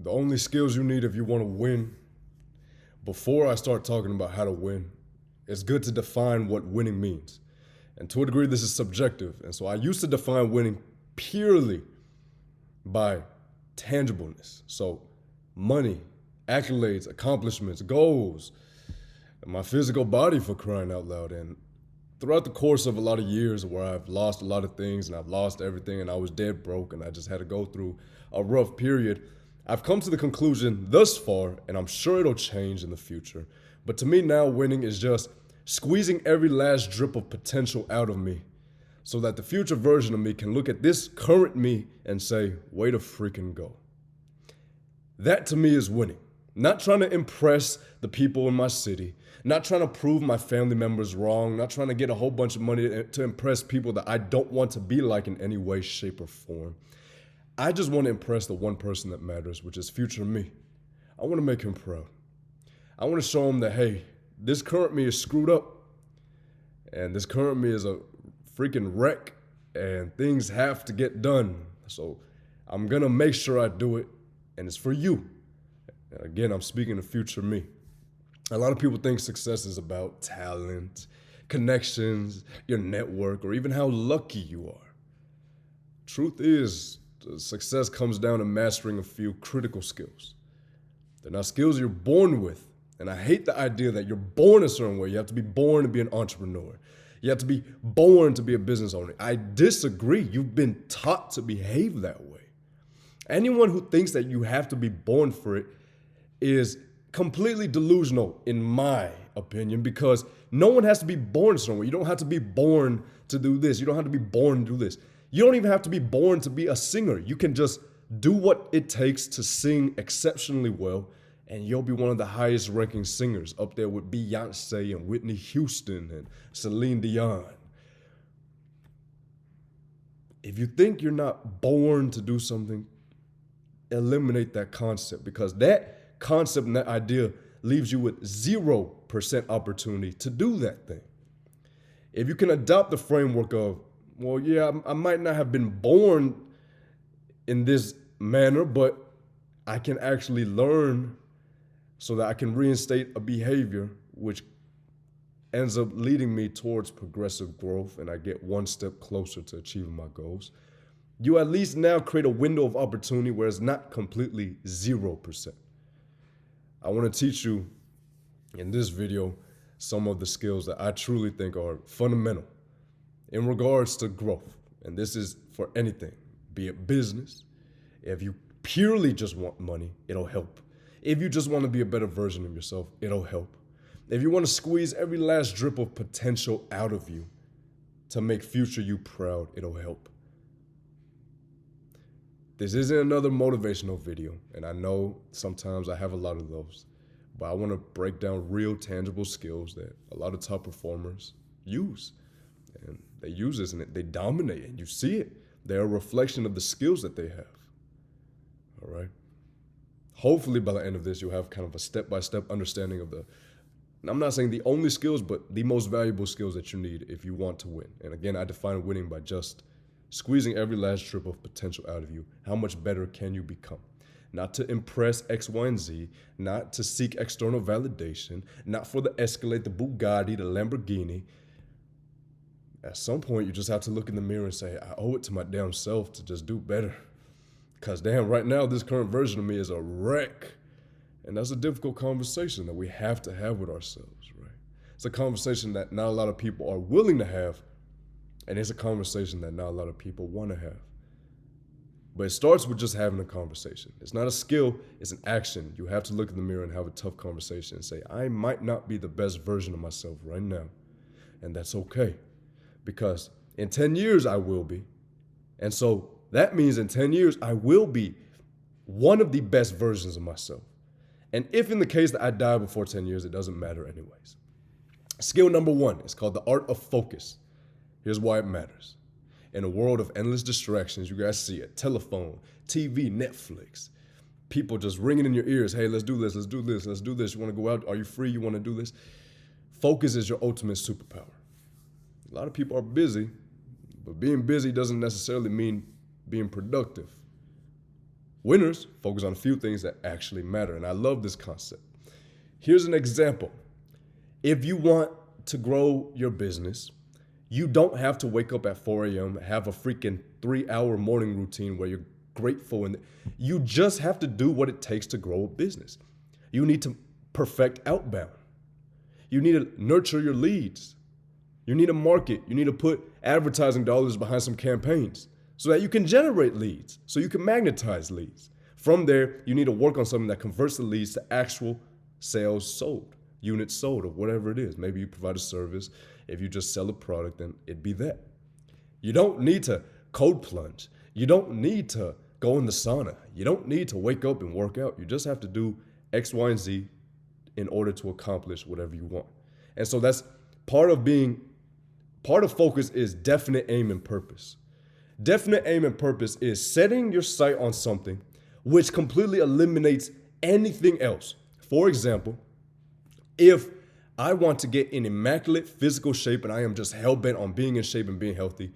The only skills you need if you want to win, before I start talking about how to win, it's good to define what winning means. And to a degree, this is subjective. And so I used to define winning purely by tangibleness. So money, accolades, accomplishments, goals, and my physical body, for crying out loud. And throughout the course of a lot of years where I've lost a lot of things and I've lost everything and I was dead broke and I just had to go through a rough period, I've come to the conclusion thus far, and I'm sure it'll change in the future, but to me now winning is just squeezing every last drip of potential out of me so that the future version of me can look at this current me and say, way to freaking go. That to me is winning. Not trying to impress the people in my city, not trying to prove my family members wrong, not trying to get a whole bunch of money to impress people that I don't want to be like in any way, shape, or form. I just want to impress the one person that matters, which is future me. I want to make him proud. I want to show him that, hey, this current me is screwed up, and this current me is a freaking wreck, and things have to get done. So I'm going to make sure I do it, and it's for you. And again, I'm speaking to future me. A lot of people think success is about talent, connections, your network, or even how lucky you are. Truth is, success comes down to mastering a few critical skills. They're not skills you're born with. And I hate the idea that you're born a certain way. You have to be born to be an entrepreneur. You have to be born to be a business owner. I disagree. You've been taught to behave that way. Anyone who thinks that you have to be born for it is completely delusional, in my opinion, because no one has to be born somewhere. You don't have to be born to do this. You don't have to be born to do this. You don't even have to be born to be a singer. You can just do what it takes to sing exceptionally well, and you'll be one of the highest ranking singers, up there with Beyonce and Whitney Houston and Celine Dion. If you think you're not born to do something, eliminate that concept, because that concept and that idea leaves you with 0% opportunity to do that thing. If you can adopt the framework of, well, yeah, I might not have been born in this manner, but I can actually learn so that I can reinstate a behavior which ends up leading me towards progressive growth, and I get one step closer to achieving my goals. You at least now create a window of opportunity where it's not completely 0%. I want to teach you in this video some of the skills that I truly think are fundamental in regards to growth. And this is for anything, be it business. If you purely just want money, it'll help. If you just want to be a better version of yourself, it'll help. If you want to squeeze every last drip of potential out of you to make future you proud, it'll help. This isn't another motivational video, and I know sometimes I have a lot of those, but I want to break down real tangible skills that a lot of top performers use. And they use this and they dominate, and you see it. They're a reflection of the skills that they have. All right? Hopefully by the end of this, you'll have kind of a step-by-step understanding of I'm not saying the only skills, but the most valuable skills that you need if you want to win. And again, I define winning by just squeezing every last drip of potential out of you. How much better can you become? Not to impress X, Y, and Z, not to seek external validation, not for the Escalade, the Bugatti, the Lamborghini. At some point, you just have to look in the mirror and say, I owe it to my damn self to just do better. Because damn, right now, this current version of me is a wreck. And that's a difficult conversation that we have to have with ourselves, right? It's a conversation that not a lot of people are willing to have, and it's a conversation that not a lot of people want to have. But it starts with just having a conversation. It's not a skill, it's an action. You have to look in the mirror and have a tough conversation and say, I might not be the best version of myself right now, and that's okay. Because in 10 years, I will be. And so that means in 10 years, I will be one of the best versions of myself. And if in the case that I die before 10 years, it doesn't matter anyways. Skill number 1 is called the art of focus. Here's why it matters. In a world of endless distractions, you guys see it, telephone, TV, Netflix, people just ringing in your ears, hey, let's do this, let's do this, let's do this. You want to go out? Are you free? You want to do this? Focus is your ultimate superpower. A lot of people are busy, but being busy doesn't necessarily mean being productive. Winners focus on a few things that actually matter. And I love this concept. Here's an example. If you want to grow your business, you don't have to wake up at 4 a.m., have a freaking 3-hour morning routine where you're grateful. And you just have to do what it takes to grow a business. You need to perfect outbound. You need to nurture your leads. You need to market. You need to put advertising dollars behind some campaigns so that you can generate leads, so you can magnetize leads. From there, you need to work on something that converts the leads to actual sales sold, units sold, or whatever it is. Maybe you provide a service. If you just sell a product, then it'd be that. You don't need to code plunge. You don't need to go in the sauna. You don't need to wake up and work out. You just have to do X, Y, and Z in order to accomplish whatever you want. And so that's part of focus is definite aim and purpose. Definite aim and purpose is setting your sight on something which completely eliminates anything else. For example, if I want to get in immaculate physical shape and I am just hell-bent on being in shape and being healthy,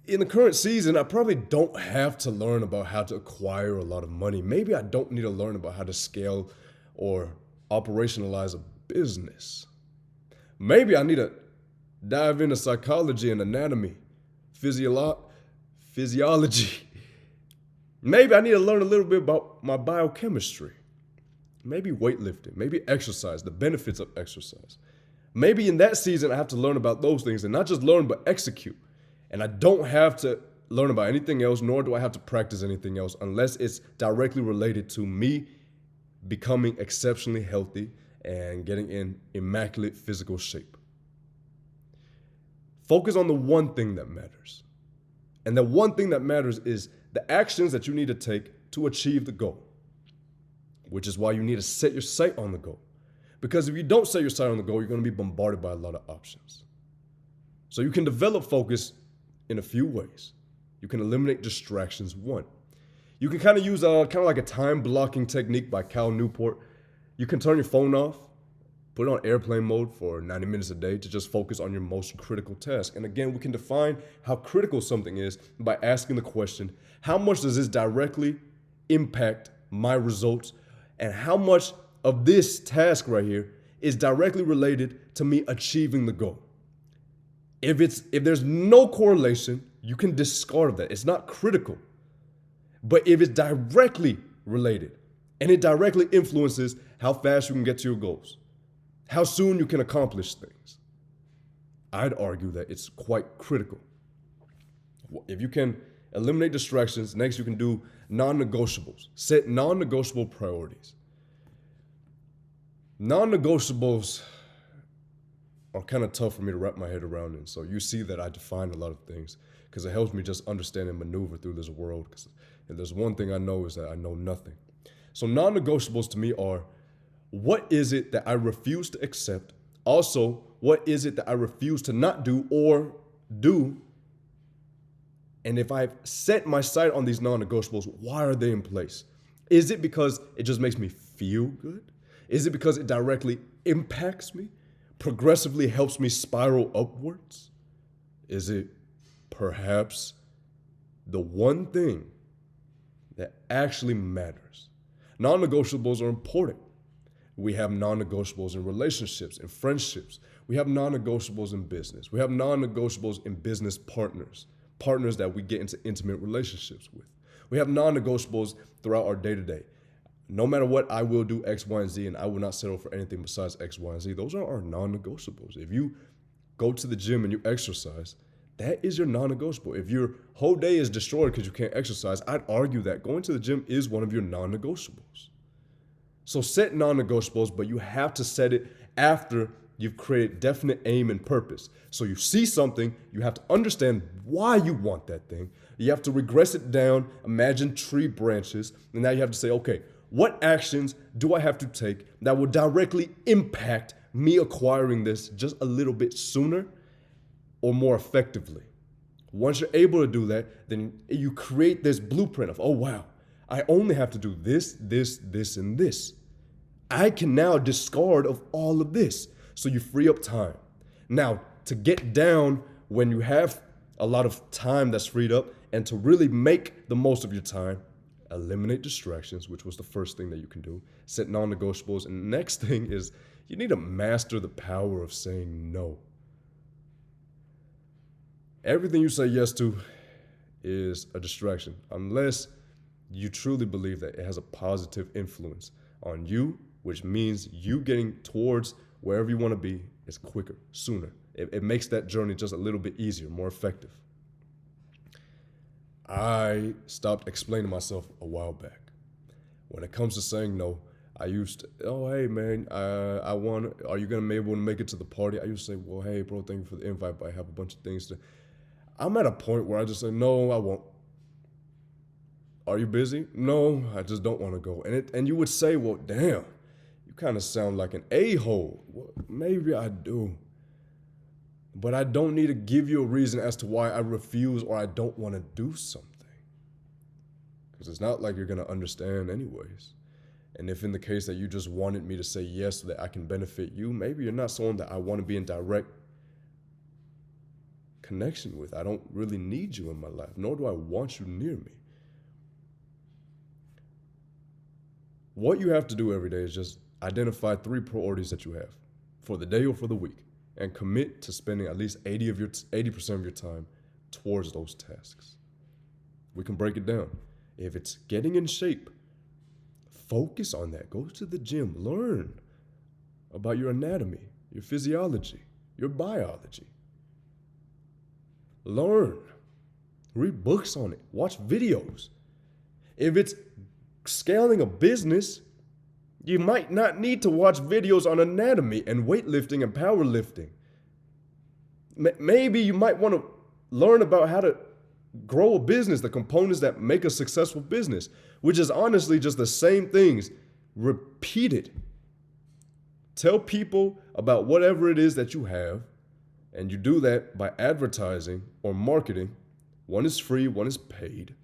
in the current season, I probably don't have to learn about how to acquire a lot of money. Maybe I don't need to learn about how to scale or operationalize a business. Maybe I need to dive into psychology and anatomy, physiology. Maybe I need to learn a little bit about my biochemistry. Maybe weightlifting, maybe exercise, the benefits of exercise. Maybe in that season, I have to learn about those things and not just learn, but execute. And I don't have to learn about anything else, nor do I have to practice anything else unless it's directly related to me becoming exceptionally healthy and getting in immaculate physical shape. Focus on the one thing that matters. And the one thing that matters is the actions that you need to take to achieve the goal, which is why you need to set your sight on the goal. Because if you don't set your sight on the goal, you're going to be bombarded by a lot of options. So you can develop focus in a few ways. You can eliminate distractions. One, you can kind of use like a time blocking technique by Cal Newport. You can turn your phone off, put it on airplane mode for 90 minutes a day to just focus on your most critical task. And again, we can define how critical something is by asking the question, how much does this directly impact my results? And how much of this task right here is directly related to me achieving the goal? If there's no correlation, you can discard that. It's not critical. But if it's directly related and it directly influences how fast you can get to your goals, how soon you can accomplish things, I'd argue that it's quite critical. If you can eliminate distractions, next you can do non-negotiables. Set non-negotiable priorities. Non-negotiables are kind of tough for me to wrap my head around in. So you see that I define a lot of things because it helps me just understand and maneuver through this world. Because if there's one thing I know is that I know nothing. So non-negotiables to me are, what is it that I refuse to accept? Also, what is it that I refuse to not do or do? And if I've set my sight on these non-negotiables, why are they in place? Is it because it just makes me feel good? Is it because it directly impacts me, progressively helps me spiral upwards? Is it perhaps the one thing that actually matters? Non-negotiables are important. We have non-negotiables in relationships, in friendships. We have non-negotiables in business. We have non-negotiables in business partners that we get into intimate relationships with. We have non-negotiables throughout our day-to-day. No matter what, I will do X, Y, and Z, and I will not settle for anything besides X, Y, and Z. Those are our non-negotiables. If you go to the gym and you exercise, that is your non-negotiable. If your whole day is destroyed because you can't exercise, I'd argue that going to the gym is one of your non-negotiables. So set non-negotiables, but you have to set it after you've created definite aim and purpose. So you see something, you have to understand why you want that thing. You have to regress it down, imagine tree branches, and now you have to say, okay, what actions do I have to take that will directly impact me acquiring this just a little bit sooner or more effectively? Once you're able to do that, then you create this blueprint of, oh wow, I only have to do this, this, this, and this. I can now discard of all of this. So you free up time. Now, to get down when you have a lot of time that's freed up. And to really make the most of your time, eliminate distractions, which was the first thing that you can do. Set non-negotiables. And the next thing is you need to master the power of saying no. Everything you say yes to is a distraction, unless you truly believe that it has a positive influence on you, which means you getting towards wherever you want to be is quicker, sooner. It makes that journey just a little bit easier, more effective. I stopped explaining myself a while back. When it comes to saying no, I used to, oh, hey, man, are you going to be able to make it to the party? I used to say, well, hey, bro, thank you for the invite, but I have a bunch of things to. I'm at a point where I just say, no, I won't. Are you busy? No, I just don't want to go. And you would say, well, damn, you kind of sound like an a-hole. Well, maybe I do. But I don't need to give you a reason as to why I refuse or I don't want to do something. Because it's not like you're going to understand anyways. And if in the case that you just wanted me to say yes so that I can benefit you, maybe you're not someone that I want to be in direct connection with. I don't really need you in my life, nor do I want you near me. What you have to do every day is just identify 3 priorities that you have for the day or for the week and commit to spending at least 80% of your time towards those tasks. We can break it down. If it's getting in shape, focus on that. Go to the gym, learn about your anatomy, your physiology, your biology. Learn, read books on it, watch videos. If it's scaling a business, you might not need to watch videos on anatomy and weightlifting and powerlifting. Maybe you might want to learn about how to grow a business, the components that make a successful business, which is honestly just the same things repeated. Tell people about whatever it is that you have, and you do that by advertising or marketing. One is free, one is paid.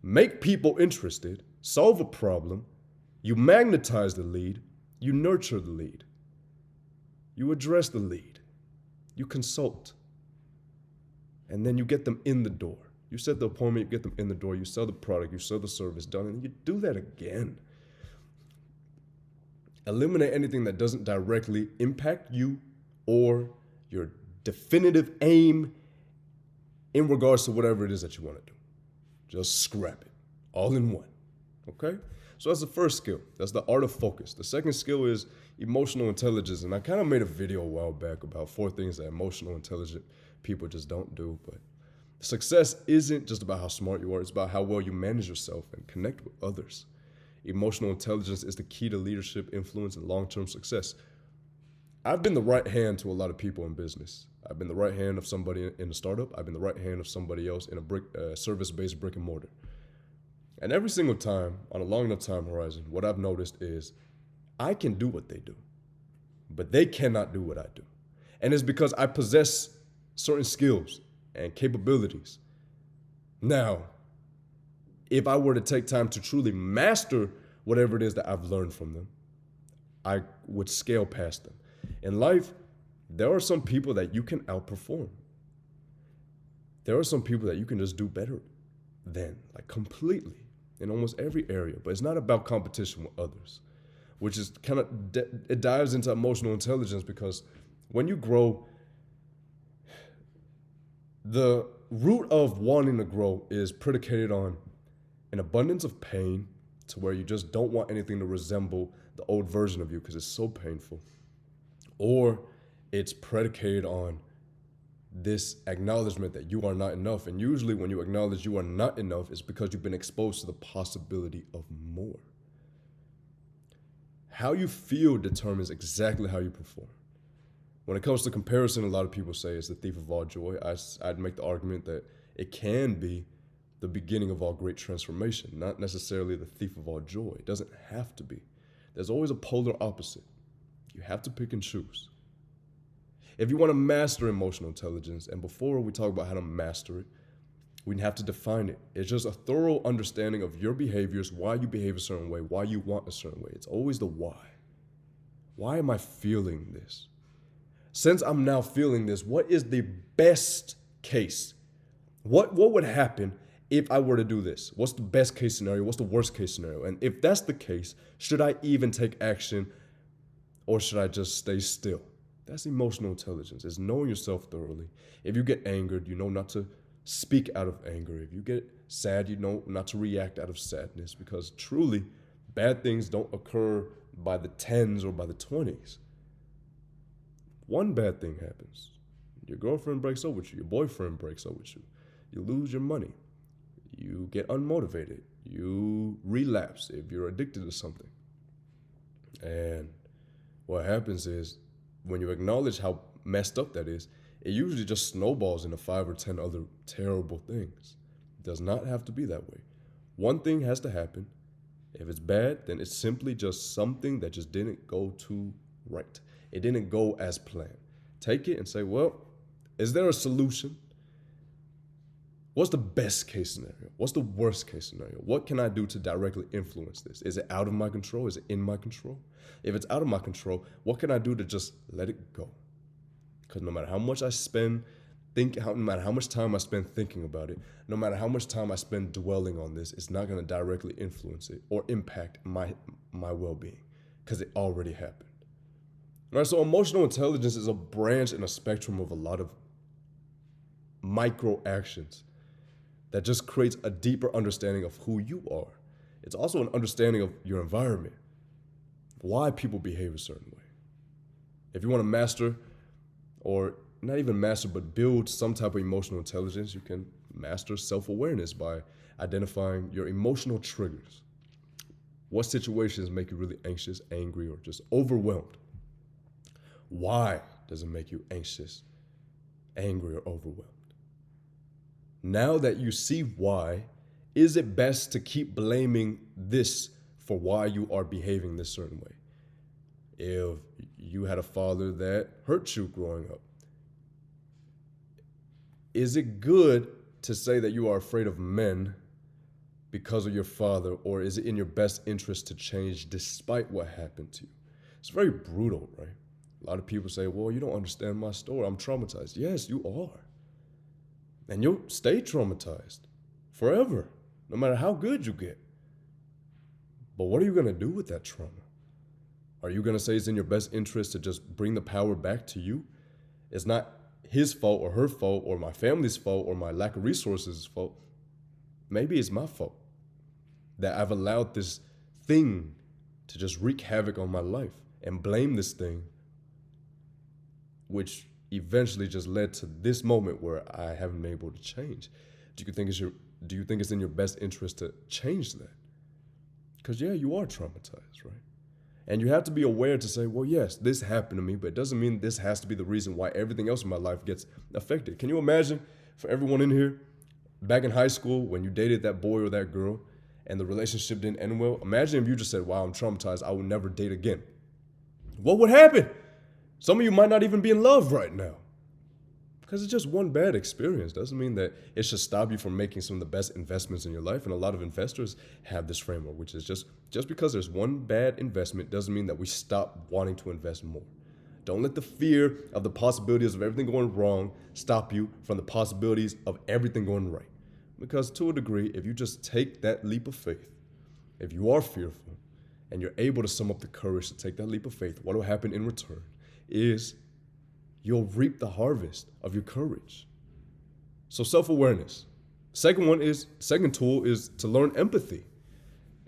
Make people interested, solve a problem, you magnetize the lead, you nurture the lead, you address the lead, you consult, and then you get them in the door. You set the appointment, you get them in the door, you sell the product, you sell the service, done, and you do that again. Eliminate anything that doesn't directly impact you or your definitive aim in regards to whatever it is that you want to do. Just scrap it, all in one, okay? So that's the first skill. That's the art of focus. The second skill is emotional intelligence, and I kind of made a video a while back about 4 things that emotional intelligent people just don't do, but success isn't just about how smart you are, it's about how well you manage yourself and connect with others. Emotional intelligence is the key to leadership, influence, and long-term success. I've been the right hand to a lot of people in business. I've been the right hand of somebody in a startup. I've been the right hand of somebody else in a service-based brick and mortar. And every single time, on a long enough time horizon, what I've noticed is I can do what they do, but they cannot do what I do. And it's because I possess certain skills and capabilities. Now, if I were to take time to truly master whatever it is that I've learned from them, I would scale past them. In life, there are some people that you can outperform. There are some people that you can just do better than, like completely, in almost every area. But it's not about competition with others, which is kind of, it dives into emotional intelligence, because when you grow, the root of wanting to grow is predicated on an abundance of pain, to where you just don't want anything to resemble the old version of you because it's so painful. Or it's predicated on this acknowledgement that you are not enough. And usually when you acknowledge you are not enough, it's because you've been exposed to the possibility of more. How you feel determines exactly how you perform. When it comes to comparison, a lot of people say it's the thief of all joy. I'd make the argument that it can be the beginning of all great transformation, not necessarily the thief of all joy. It doesn't have to be. There's always a polar opposite. You have to pick and choose. If you want to master emotional intelligence, and before we talk about how to master it, we have to define it. It's just a thorough understanding of your behaviors, why you behave a certain way, why you want a certain way. It's always the why. Why am I feeling this? Since I'm now feeling this, what is the best case? What would happen if I were to do this? What's the best case scenario? What's the worst case scenario? And if that's the case, should I even take action or should I just stay still? That's emotional intelligence. It's knowing yourself thoroughly. If you get angered, you know not to speak out of anger. If you get sad, you know not to react out of sadness, because truly, bad things don't occur by the tens or by the 20s. One bad thing happens. Your girlfriend breaks up with you. Your boyfriend breaks up with you. You lose your money. You get unmotivated. You relapse if you're addicted to something. And what happens is, when you acknowledge how messed up that is, it usually just snowballs into 5 or 10 other terrible things. It does not have to be that way. One thing has to happen. If it's bad, then it's simply just something that just didn't go too right. It didn't go as planned. Take it and say, well, is there a solution? What's the best case scenario? What's the worst case scenario? What can I do to directly influence this? Is it out of my control? Is it in my control? If it's out of my control, what can I do to just let it go? Because no matter how much I spend no matter how much time I spend thinking about it, no matter how much time I spend dwelling on this, it's not going to directly influence it or impact my well-being, because it already happened. All right, so emotional intelligence is a branch in a spectrum of a lot of micro actions that just creates a deeper understanding of who you are. It's also an understanding of your environment, why people behave a certain way. If you want to master, or not even master, but build some type of emotional intelligence, you can master self-awareness by identifying your emotional triggers. What situations make you really anxious, angry, or just overwhelmed? Why does it make you anxious, angry, or overwhelmed? Now that you see why, is it best to keep blaming this for why you are behaving this certain way? If you had a father that hurt you growing up, is it good to say that you are afraid of men because of your father, or is it in your best interest to change despite what happened to you? It's very brutal, right? A lot of people say, well, you don't understand my story. I'm traumatized. Yes, you are. And you'll stay traumatized forever, no matter how good you get. But what are you going to do with that trauma? Are you going to say it's in your best interest to just bring the power back to you? It's not his fault or her fault or my family's fault or my lack of resources' fault. Maybe it's my fault that I've allowed this thing to just wreak havoc on my life and blame this thing, which eventually just led to this moment where I haven't been able to change. Do you think it's in your best interest to change that? Because yeah, you are traumatized, right? And you have to be aware to say, well, yes, this happened to me, but it doesn't mean this has to be the reason why everything else in my life gets affected. Can you imagine, for everyone in here, back in high school when you dated that boy or that girl and the relationship didn't end well? Imagine if you just said, wow, I'm traumatized, I will never date again. What would happen? Some of you might not even be in love right now. Because it's just one bad experience. Doesn't mean that it should stop you from making some of the best investments in your life. And a lot of investors have this framework, which is just because there's one bad investment doesn't mean that we stop wanting to invest more. Don't let the fear of the possibilities of everything going wrong stop you from the possibilities of everything going right. Because to a degree, if you just take that leap of faith, if you are fearful and you're able to sum up the courage to take that leap of faith, what will happen in return is you'll reap the harvest of your courage. So self-awareness. Second tool is to learn empathy.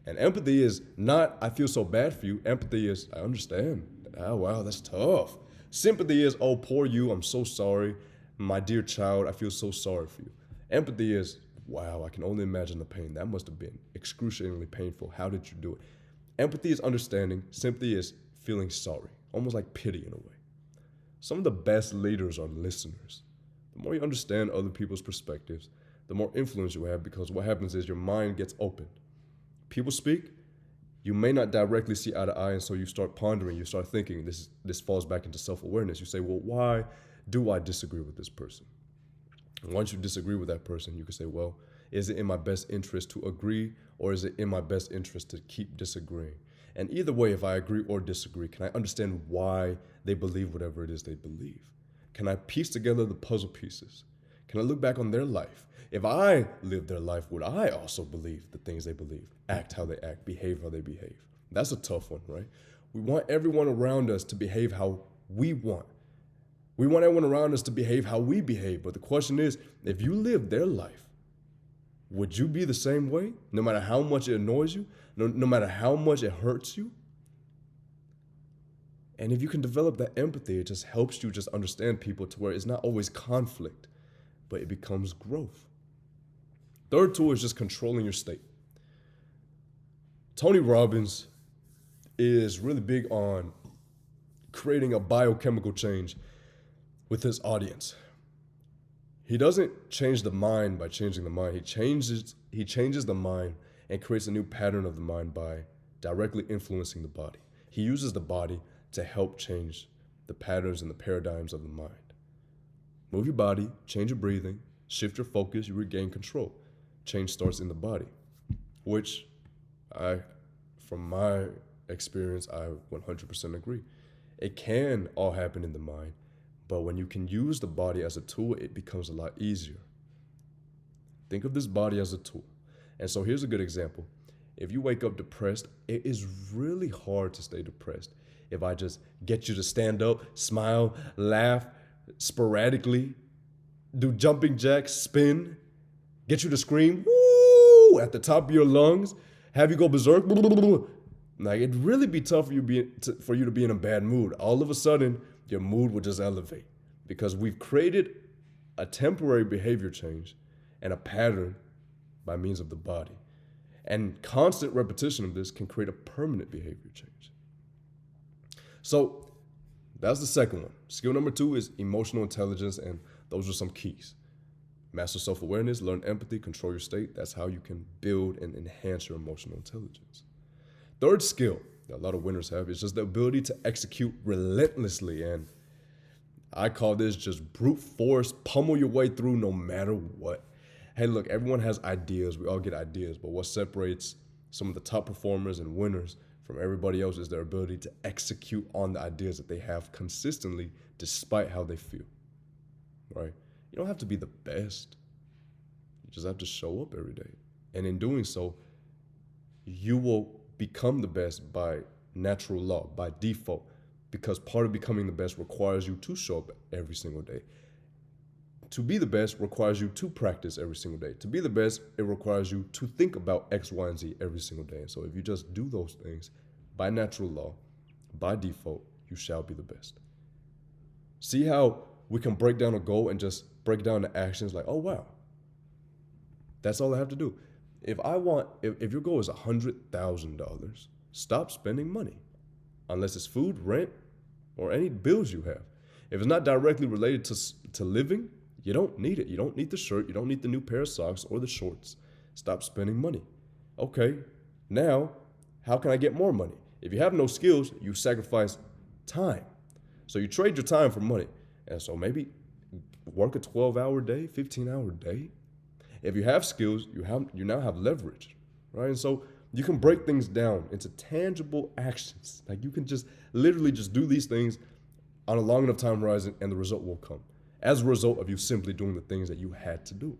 And empathy is not, I feel so bad for you. Empathy is, I understand. Oh, wow, that's tough. Sympathy is, oh, poor you, I'm so sorry. My dear child, I feel so sorry for you. Empathy is, wow, I can only imagine the pain. That must have been excruciatingly painful. How did you do it? Empathy is understanding. Sympathy is feeling sorry, almost like pity in a way. Some of the best leaders are listeners. The more you understand other people's perspectives, the more influence you have, because what happens is your mind gets opened. People speak, you may not directly see eye to eye, and so you start pondering, you start thinking, this falls back into self-awareness. You say, well, why do I disagree with this person? And once you disagree with that person, you can say, well, is it in my best interest to agree, or is it in my best interest to keep disagreeing? And either way, if I agree or disagree, can I understand why they believe whatever it is they believe? Can I piece together the puzzle pieces? Can I look back on their life? If I lived their life, would I also believe the things they believe, act how they act, behave how they behave? That's a tough one, right? We want everyone around us to behave how we want. We want everyone around us to behave how we behave. But the question is, if you live their life, would you be the same way? No matter how much it annoys you, no matter how much it hurts you? And if you can develop that empathy, it just helps you just understand people to where it's not always conflict, but it becomes growth. Third tool is just controlling your state. Tony Robbins is really big on creating a biochemical change with his audience. He doesn't change the mind by changing the mind. He changes the mind and creates a new pattern of the mind by directly influencing the body. He uses the body to help change the patterns and the paradigms of the mind. Move your body, change your breathing, shift your focus, you regain control. Change starts in the body, which from my experience, I 100% agree. It can all happen in the mind, but when you can use the body as a tool, it becomes a lot easier. Think of this body as a tool. And so here's a good example. If you wake up depressed, it is really hard to stay depressed. If I just get you to stand up, smile, laugh sporadically, do jumping jacks, spin, get you to scream, woo, at the top of your lungs, have you go berserk, like it'd really be tough for you to be in a bad mood. All of a sudden, your mood would just elevate because we've created a temporary behavior change and a pattern by means of the body. And constant repetition of this can create a permanent behavior change. So that's the second one. Skill number 2 is emotional intelligence, and those are some keys. Master self-awareness, learn empathy, control your state. That's how you can build and enhance your emotional intelligence. Third skill that a lot of winners have is just the ability to execute relentlessly. And I call this just brute force, pummel your way through no matter what. Hey, look, everyone has ideas. We all get ideas. But what separates some of the top performers and winners from everybody else is their ability to execute on the ideas that they have consistently despite how they feel, right? You don't have to be the best. You just have to show up every day. And in doing so, you will become the best by natural law, by default, because part of becoming the best requires you to show up every single day. To be the best requires you to practice every single day. To be the best, it requires you to think about X, Y, and Z every single day. And so if you just do those things by natural law, by default, you shall be the best. See how we can break down a goal and just break down the actions like, oh, wow, that's all I have to do. If your goal is $100,000, stop spending money, unless it's food, rent, or any bills you have. If it's not directly related to living, you don't need it. You don't need the shirt. You don't need the new pair of socks or the shorts. Stop spending money. Okay, now, how can I get more money? If you have no skills, you sacrifice time. So you trade your time for money. And so maybe work a 12-hour day, 15-hour day. If you have skills, you now have leverage, right? And so you can break things down into tangible actions. Like you can just literally just do these things on a long enough time horizon and the result will come as a result of you simply doing the things that you had to do.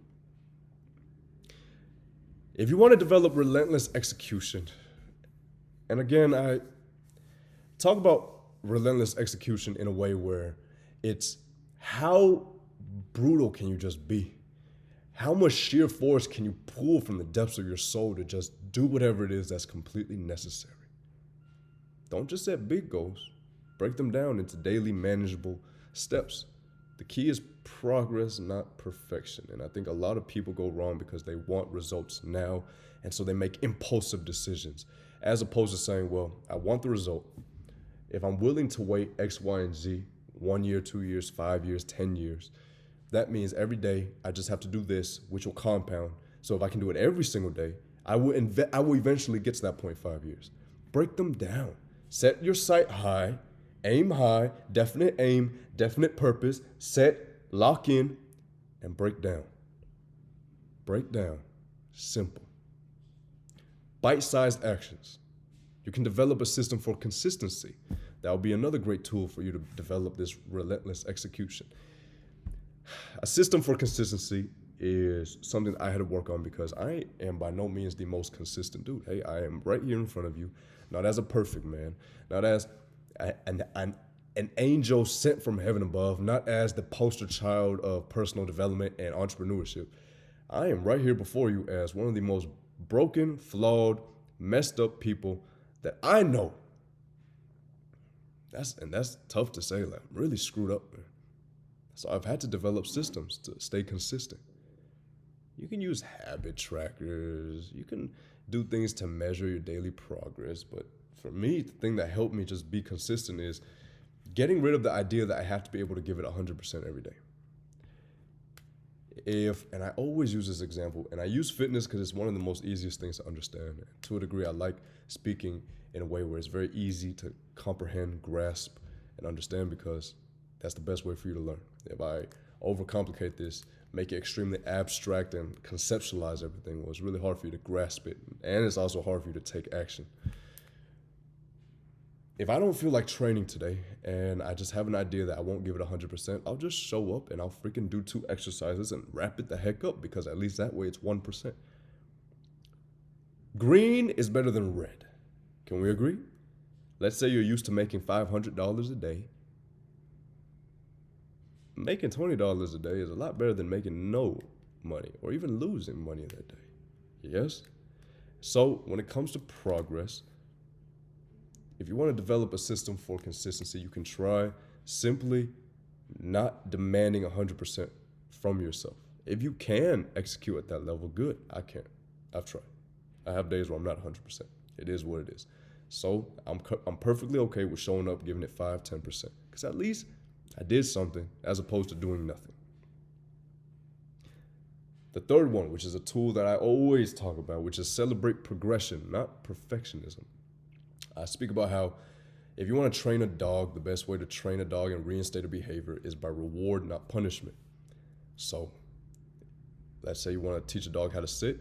If you want to develop relentless execution, and again, I talk about relentless execution in a way where it's how brutal can you just be? How much sheer force can you pull from the depths of your soul to just do whatever it is that's completely necessary? Don't just set big goals. Break them down into daily manageable steps. The key is progress, not perfection. And I think a lot of people go wrong because they want results now. And so they make impulsive decisions as opposed to saying, well, I want the result. If I'm willing to wait X, Y, and Z, 1 year, 2 years, 5 years, 10 years, that means every day I just have to do this, which will compound. So if I can do it every single day, I will eventually get to that point 5 years. Break them down. Set your sight high. Aim high, definite aim, definite purpose, set, lock in, and break down. Break down. Simple. Bite-sized actions. You can develop a system for consistency. That would be another great tool for you to develop this relentless execution. A system for consistency is something I had to work on because I am by no means the most consistent dude. Hey, I am right here in front of you, not as a perfect man, not as an angel sent from heaven above, not as the poster child of personal development and entrepreneurship. I am right here before you as one of the most broken, flawed, messed up people that I know. That's tough to say. Like, I'm really screwed up, man. So I've had to develop systems to stay consistent. You can use habit trackers. You can do things to measure your daily progress. But for me, the thing that helped me just be consistent is getting rid of the idea that I have to be able to give it 100% every day. And I always use this example, and I use fitness because it's one of the most easiest things to understand. And to a degree, I like speaking in a way where it's very easy to comprehend, grasp, and understand because that's the best way for you to learn. If I overcomplicate this, make it extremely abstract and conceptualize everything, well, it's really hard for you to grasp it, and it's also hard for you to take action. If I don't feel like training today and I just have an idea that I won't give it 100%, I'll just show up and I'll freaking do 2 exercises and wrap it the heck up because at least that way it's 1%. Green is better than red. Can we agree? Let's say you're used to making $500 a day. Making $20 a day is a lot better than making no money or even losing money that day. Yes? So when it comes to progress, if you want to develop a system for consistency, you can try simply not demanding 100% from yourself. If you can execute at that level, good. I can't. I've tried. I have days where I'm not 100%. It is what it is. So I'm perfectly okay with showing up, giving it 5, 10%. Because at least I did something as opposed to doing nothing. The third one, which is a tool that I always talk about, which is celebrate progression, not perfectionism. I speak about how if you want to train a dog, the best way to train a dog and reinstate a behavior is by reward, not punishment. So let's say you want to teach a dog how to sit,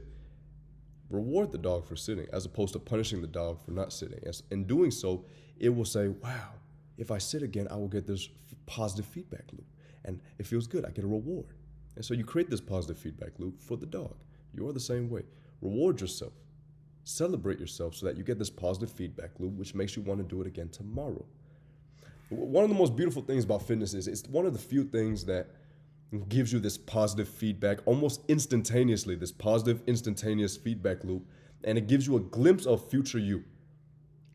reward the dog for sitting as opposed to punishing the dog for not sitting. In doing so, it will say, wow, if I sit again, I will get this positive feedback loop. And it feels good. I get a reward. And so you create this positive feedback loop for the dog. You are the same way. Reward yourself. Celebrate yourself so that you get this positive feedback loop, which makes you want to do it again tomorrow. One of the most beautiful things about fitness is it's one of the few things that gives you this positive feedback almost instantaneously, this positive instantaneous feedback loop, and it gives you a glimpse of future you.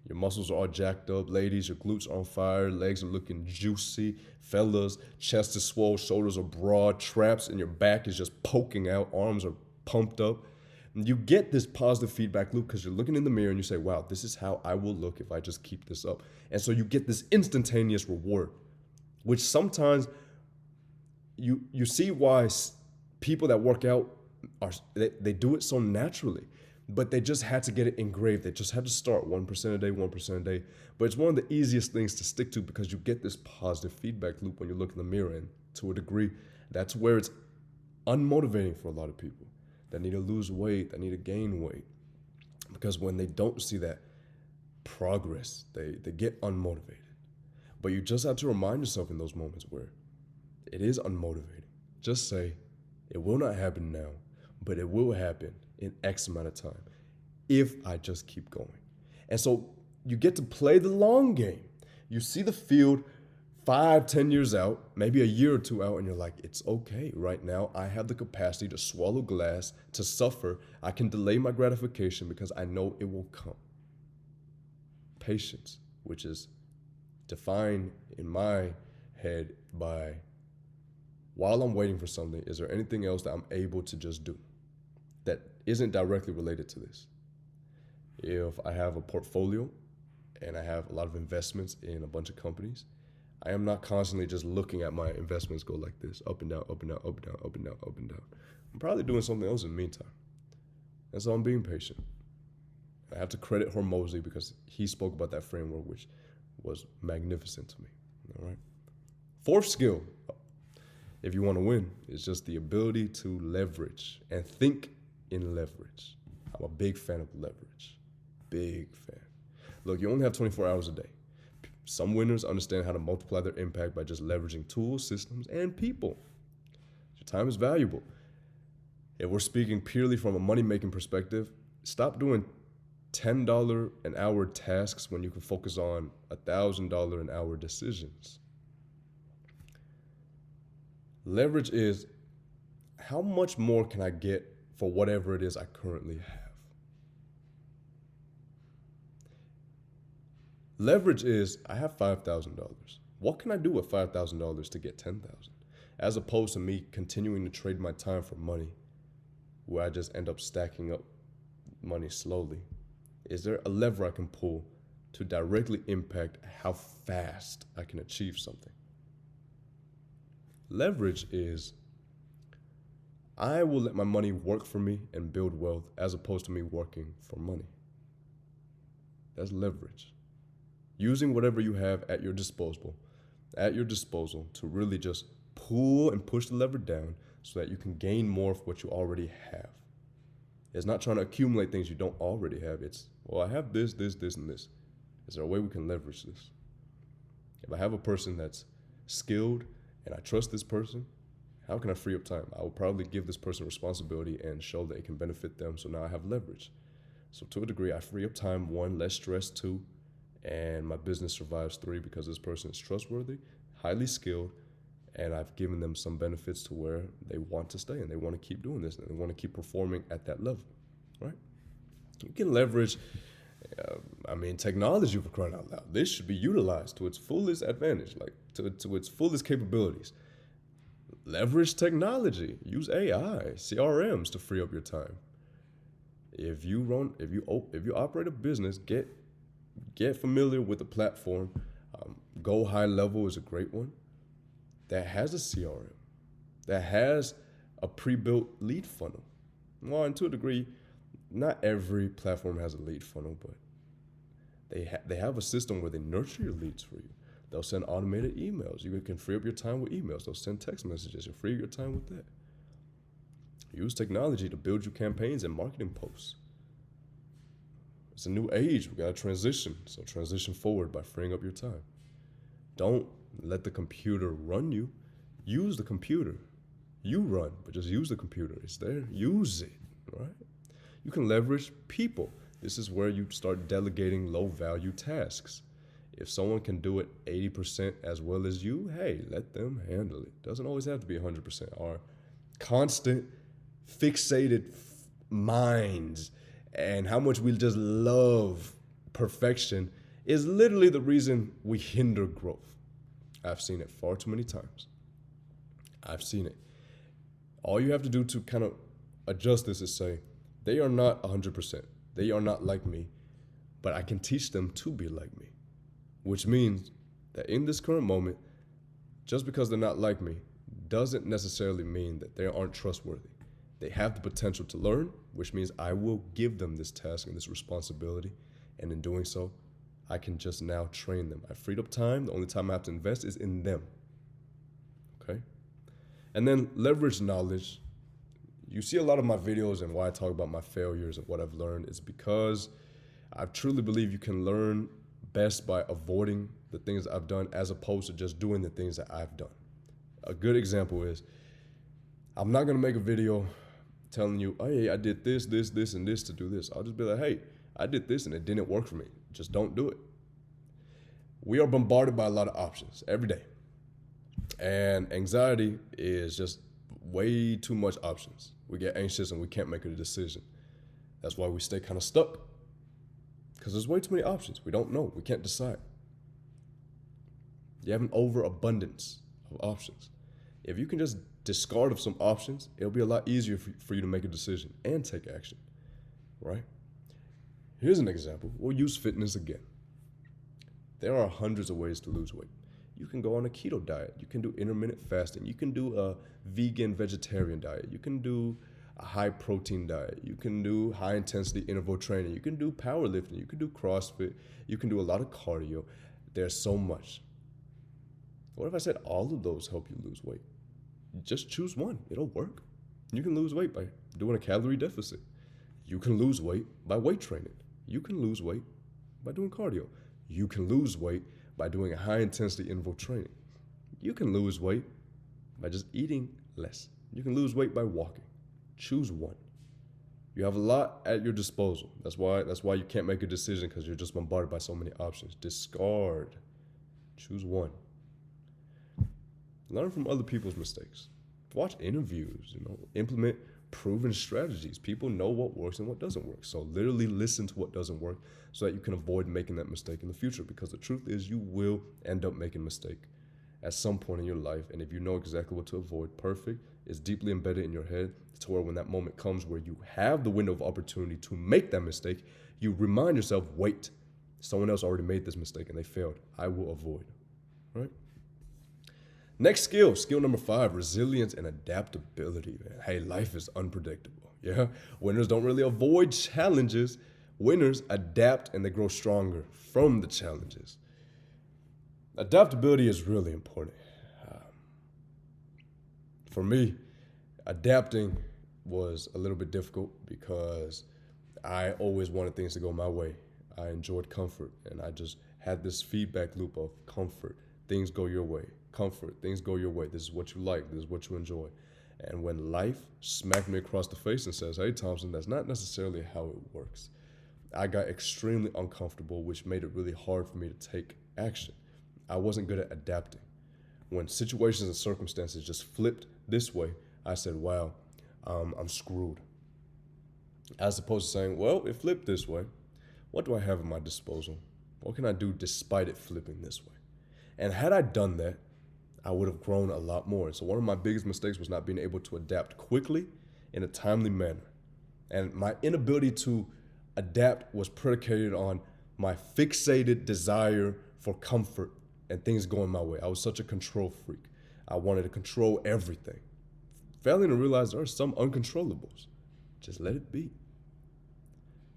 Your muscles are all jacked up, ladies, your glutes are on fire, legs are looking juicy, fellas, chest is swole, shoulders are broad, traps, and your back is just poking out, arms are pumped up. You get this positive feedback loop because you're looking in the mirror and you say, wow, this is how I will look if I just keep this up. And so you get this instantaneous reward, which sometimes you see why people that work out, they do it so naturally, but they just had to get it engraved. They just had to start 1% a day, 1% a day. But it's one of the easiest things to stick to because you get this positive feedback loop when you look in the mirror. And to a degree, that's where it's unmotivating for a lot of people that need to lose weight, that need to gain weight. Because when they don't see that progress, they get unmotivated. But you just have to remind yourself in those moments where it is unmotivating. Just say, it will not happen now, but it will happen in X amount of time if I just keep going. And so you get to play the long game. You see the field 5, 10 years out, maybe a year or 2 out, and you're like, it's okay. Right now, I have the capacity to swallow glass, to suffer. I can delay my gratification because I know it will come. Patience, which is defined in my head by, while I'm waiting for something, is there anything else that I'm able to just do that isn't directly related to this? If I have a portfolio and I have a lot of investments in a bunch of companies, I am not constantly just looking at my investments go like this, up and down, up and down, up and down, up and down, up and down. I'm probably doing something else in the meantime. And so I'm being patient. I have to credit Hormozy because he spoke about that framework, which was magnificent to me. All right. Fourth skill, if you want to win, is just the ability to leverage and think in leverage. I'm a big fan of leverage. Big fan. Look, you only have 24 hours a day. Some winners understand how to multiply their impact by just leveraging tools, systems, and people. Your time is valuable. If we're speaking purely from a money-making perspective, stop doing $10 an hour tasks when you can focus on $1,000 an hour decisions. Leverage is how much more can I get for whatever it is I currently have. Leverage is I have $5,000. What can I do with $5,000 to get $10,000? As opposed to me continuing to trade my time for money, where I just end up stacking up money slowly. Is there a lever I can pull to directly impact how fast I can achieve something? Leverage is I will let my money work for me and build wealth as opposed to me working for money. That's leverage. Using whatever you have at your disposal to really just pull and push the lever down so that you can gain more of what you already have. It's not trying to accumulate things you don't already have. It's, well, I have this, and this. Is there a way we can leverage this? If I have a person that's skilled and I trust this person, how can I free up time? I will probably give this person responsibility and show that it can benefit them, so now I have leverage. So to a degree, I free up time, 1, less stress, 2, and my business survives, 3, because this person is trustworthy, highly skilled, and I've given them some benefits to where they want to stay and they want to keep doing this and they want to keep performing at that level, right? You can leverage, technology, for crying out loud. This should be utilized to its fullest advantage, like to its fullest capabilities. Leverage technology. Use AI, CRMs to free up your time. If you operate a business, get familiar with the platform. Go High Level is a great one that has a CRM, that has a pre-built lead funnel. Well, and to a degree, not every platform has a lead funnel, but they have a system where they nurture your leads for you. They'll send automated emails. You can free up your time with emails. They'll send text messages. You free up your time with that. Use technology to build your campaigns and marketing posts. It's a new age. We got to transition. So transition forward by freeing up your time. Don't let the computer run you. Use the computer. You run, but just use the computer. It's there. Use it, right? You can leverage people. This is where you start delegating low-value tasks. If someone can do it 80% as well as you, hey, let them handle it. Doesn't always have to be 100%. Our constant, fixated minds and how much we just love perfection is literally the reason we hinder growth. I've seen it far too many times. I've seen it. All you have to do to kind of adjust this is say, they are not 100%. They are not like me, but I can teach them to be like me. Which means that in this current moment, just because they're not like me, doesn't necessarily mean that they aren't trustworthy. They have the potential to learn, which means I will give them this task and this responsibility. And in doing so, I can just now train them. I freed up time. The only time I have to invest is in them. Okay? And then leverage knowledge. You see a lot of my videos and why I talk about my failures and what I've learned is because I truly believe you can learn best by avoiding the things I've done as opposed to just doing the things that I've done. A good example is I'm not going to make a video telling you, oh, hey, I did this, and this to do this. I'll just be like, hey, I did this and it didn't work for me. Just don't do it. We are bombarded by a lot of options every day. And anxiety is just way too much options. We get anxious and we can't make a decision. That's why we stay kind of stuck. Because there's way too many options. We don't know. We can't decide. You have an overabundance of options. If you can just discard of some options, it'll be a lot easier for you to make a decision and take action, right? Here's an example. We'll use fitness again. There are hundreds of ways to lose weight. You can go on a keto diet. You can do intermittent fasting. You can do a vegan vegetarian diet. You can do a high protein diet. You can do high intensity interval training. You can do powerlifting. You can do CrossFit. You can do a lot of cardio. There's so much. What if I said all of those help you lose weight? Just choose one. It'll work. You can lose weight by doing a calorie deficit. You can lose weight by weight training. You can lose weight by doing cardio. You can lose weight by doing a high intensity interval training. You can lose weight by just eating less. You can lose weight by walking. Choose one. You have a lot at your disposal. That's why you can't make a decision, because you're just bombarded by so many options. Discard. Choose one. Learn from other people's mistakes. Watch interviews, implement proven strategies. People know what works and what doesn't work. So literally listen to what doesn't work so that you can avoid making that mistake in the future, because the truth is you will end up making a mistake at some point in your life. And if you know exactly what to avoid, perfect. It's deeply embedded in your head to where when that moment comes where you have the window of opportunity to make that mistake, you remind yourself, wait, someone else already made this mistake and they failed. I will avoid, right? Next skill number 5, resilience and adaptability. Man. Hey, life is unpredictable. Yeah. Winners don't really avoid challenges. Winners adapt and they grow stronger from the challenges. Adaptability is really important. For me, adapting was a little bit difficult because I always wanted things to go my way. I enjoyed comfort, and I just had this feedback loop of comfort. Things go your way. Comfort. Things go your way. This is what you like. This is what you enjoy. And when life smacked me across the face and says, hey, Thompson, that's not necessarily how it works, I got extremely uncomfortable, which made it really hard for me to take action. I wasn't good at adapting. When situations and circumstances just flipped this way, I said, wow, I'm screwed. As opposed to saying, well, it flipped this way. What do I have at my disposal? What can I do despite it flipping this way? And had I done that, I would have grown a lot more. So one of my biggest mistakes was not being able to adapt quickly in a timely manner. And my inability to adapt was predicated on my fixated desire for comfort and things going my way. I was such a control freak. I wanted to control everything. Failing to realize there are some uncontrollables. Just let it be.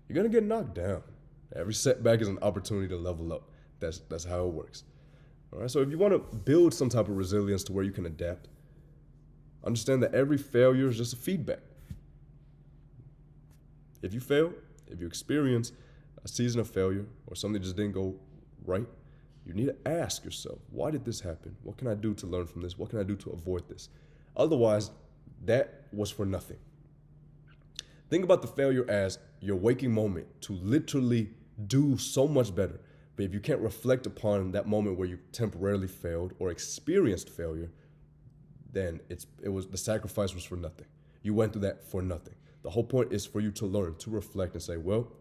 You're gonna get knocked down. Every setback is an opportunity to level up. That's how it works. All right. So if you want to build some type of resilience to where you can adapt, understand that every failure is just a feedback. If you fail, if you experience a season of failure or something just didn't go right, you need to ask yourself, why did this happen? What can I do to learn from this? What can I do to avoid this? Otherwise, that was for nothing. Think about the failure as your waking moment to literally do so much better. But if you can't reflect upon that moment where you temporarily failed or experienced failure, then the sacrifice was for nothing. You went through that for nothing. The whole point is for you to learn, to reflect and say, well,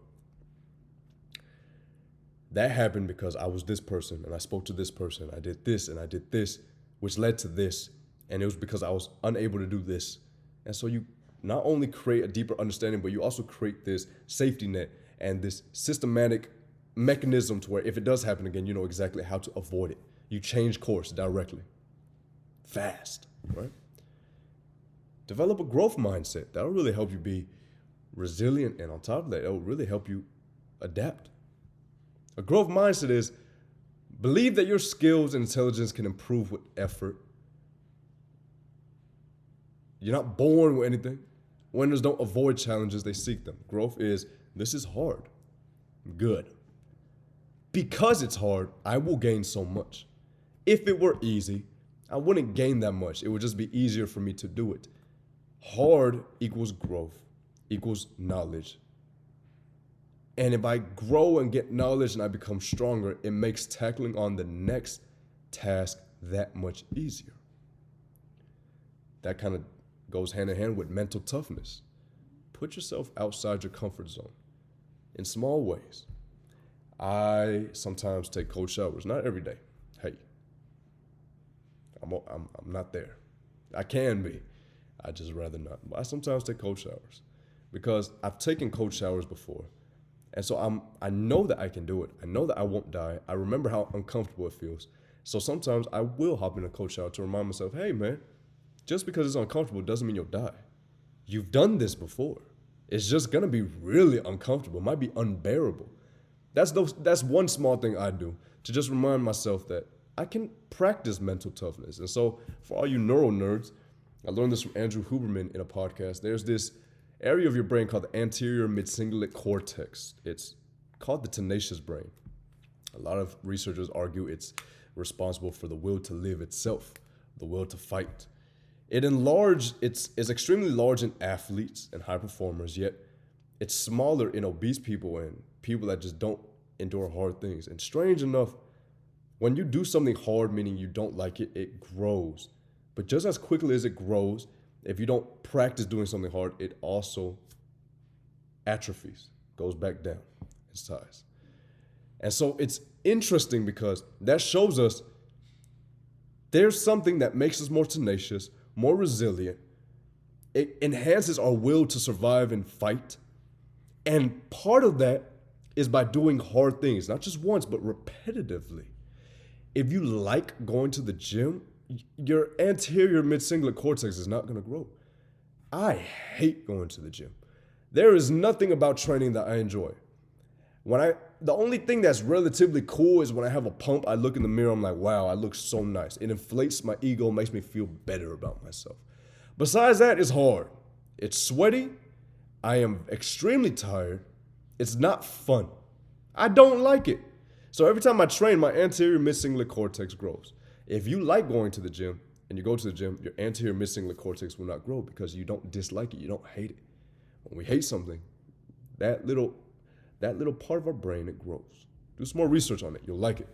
that happened because I was this person and I spoke to this person. I did this and I did this, which led to this. And it was because I was unable to do this. And so you not only create a deeper understanding, but you also create this safety net and this systematic mechanism to where if it does happen again, you know exactly how to avoid it. You change course directly. Fast, right? Develop a growth mindset. That'll really help you be resilient, and on top of that, it'll really help you adapt. A growth mindset is believe that your skills and intelligence can improve with effort. You're not born with anything. Winners don't avoid challenges, they seek them. Growth is, this is hard. Good. Because it's hard, I will gain so much. If it were easy, I wouldn't gain that much. It would just be easier for me to do it. Hard equals growth, equals knowledge. And if I grow and get knowledge and I become stronger, it makes tackling on the next task that much easier. That kind of goes hand in hand with mental toughness. Put yourself outside your comfort zone in small ways. I sometimes take cold showers, not every day. Hey, I'm not there. I can be. I just rather not. But I sometimes take cold showers because I've taken cold showers before. And so I know that I can do it. I know that I won't die. I remember how uncomfortable it feels. So sometimes I will hop in a cold shower to remind myself, hey man, just because it's uncomfortable doesn't mean you'll die. You've done this before. It's just gonna be really uncomfortable. It might be unbearable. That's one small thing I do to just remind myself that I can practice mental toughness. And so for all you neuro nerds, I learned this from Andrew Huberman in a podcast. There's this area of your brain called the anterior mid-cingulate cortex. It's called the tenacious brain. A lot of researchers argue it's responsible for the will to live itself, the will to fight. It's extremely large in athletes and high performers, yet it's smaller in obese people and people that just don't endure hard things. And strange enough, when you do something hard, meaning you don't like it, it grows. But just as quickly as it grows, if you don't practice doing something hard, it also atrophies, goes back down in size. And so it's interesting because that shows us there's something that makes us more tenacious, more resilient. It enhances our will to survive and fight. And part of that is by doing hard things, not just once, but repetitively. If you like going to the gym, your anterior mid-cingulate cortex is not going to grow. I hate going to the gym. There is nothing about training that I enjoy. The only thing that's relatively cool is when I have a pump, I look in the mirror, I'm like, wow, I look so nice. It inflates my ego, makes me feel better about myself. Besides that, it's hard. It's sweaty. I am extremely tired. It's not fun. I don't like it. So every time I train, my anterior mid-cingulate cortex grows. If you like going to the gym and you go to the gym, your anterior mid-cingulate cortex will not grow because you don't dislike it. You don't hate it. When we hate something, that little part of our brain, it grows. Do some more research on it. You'll like it.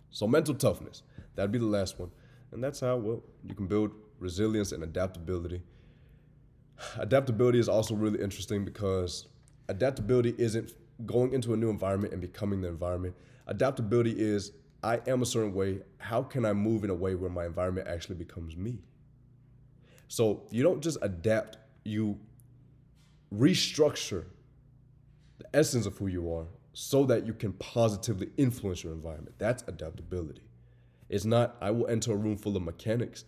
So mental toughness, that'd be the last one. And that's how, well, you can build resilience and adaptability. Adaptability is also really interesting because adaptability isn't going into a new environment and becoming the environment. Adaptability is, I am a certain way. How can I move in a way where my environment actually becomes me? So you don't just adapt, you restructure the essence of who you are so that you can positively influence your environment. That's adaptability. It's not, I will enter a room full of mechanics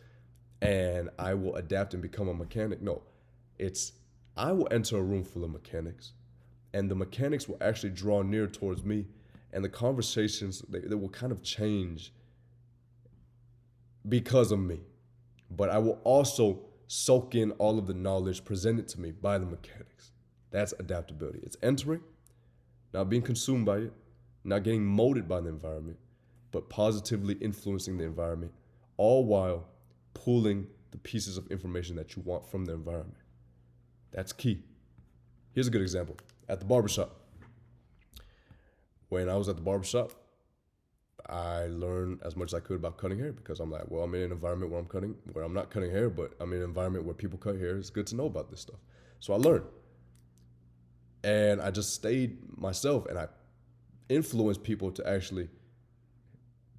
and I will adapt and become a mechanic. No, it's, I will enter a room full of mechanics and the mechanics will actually draw near towards me and the conversations, they will kind of change because of me. But I will also soak in all of the knowledge presented to me by the mechanics. That's adaptability. It's entering, not being consumed by it, not getting molded by the environment, but positively influencing the environment, all while pulling the pieces of information that you want from the environment. That's key. Here's a good example. At the barbershop. When I was at the barbershop, I learned as much as I could about cutting hair because I'm like, well, I'm in an environment where I'm not cutting hair, but I'm in an environment where people cut hair. It's good to know about this stuff. So I learned. And I just stayed myself and I influenced people to actually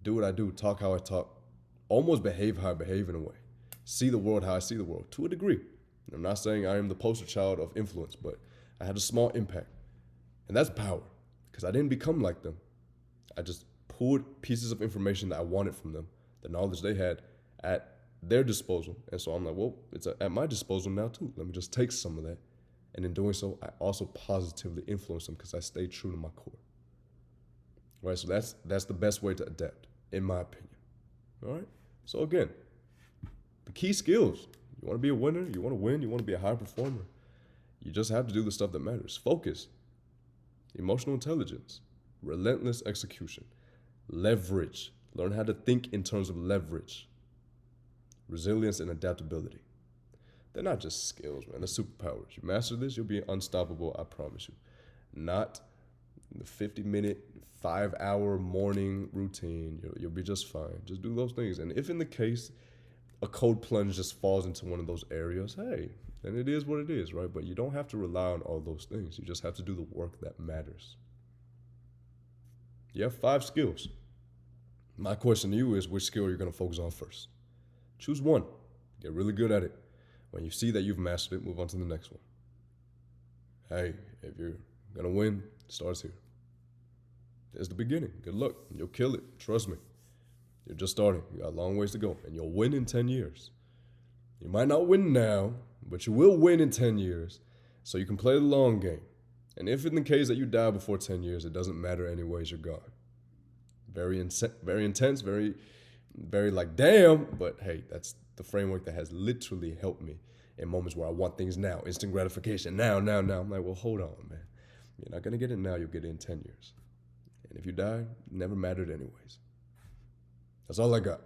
do what I do, talk how I talk, almost behave how I behave in a way, see the world how I see the world to a degree. I'm not saying I am the poster child of influence, but I had a small impact. And that's power because I didn't become like them. I just pulled pieces of information that I wanted from them, the knowledge they had at their disposal. And so I'm like, well, it's at my disposal now too. Let me just take some of that. And in doing so, I also positively influence them because I stay true to my core. Right, so that's the best way to adapt, in my opinion. All right, so again, the key skills. You want to be a winner, you want to win, you want to be a high performer. You just have to do the stuff that matters. Focus, emotional intelligence, relentless execution, leverage. Learn how to think in terms of leverage, resilience and adaptability. They're not just skills, man. They're superpowers. You master this, you'll be unstoppable, I promise you. Not the 50-minute, 5-hour morning routine. You'll be just fine. Just do those things. And if in the case a cold plunge just falls into one of those areas, hey, then it is what it is, right? But you don't have to rely on all those things. You just have to do the work that matters. You have 5 skills. My question to you is, which skill are you going to focus on first? Choose one. Get really good at it. When you see that you've mastered it, move on to the next one. Hey, if you're going to win, it starts here. It's the beginning. Good luck. You'll kill it. Trust me. You're just starting. You got a long ways to go. And you'll win in 10 years. You might not win now, but you will win in 10 years. So you can play the long game. And if in the case that you die before 10 years, it doesn't matter anyways, you're gone. Very intense, very like, damn. But hey, that's the framework that has literally helped me in moments where I want things now, instant gratification, now. I'm like, well, hold on, man. You're not going to get it now, you'll get it in 10 years. And if you die, it never mattered anyways. That's all I got.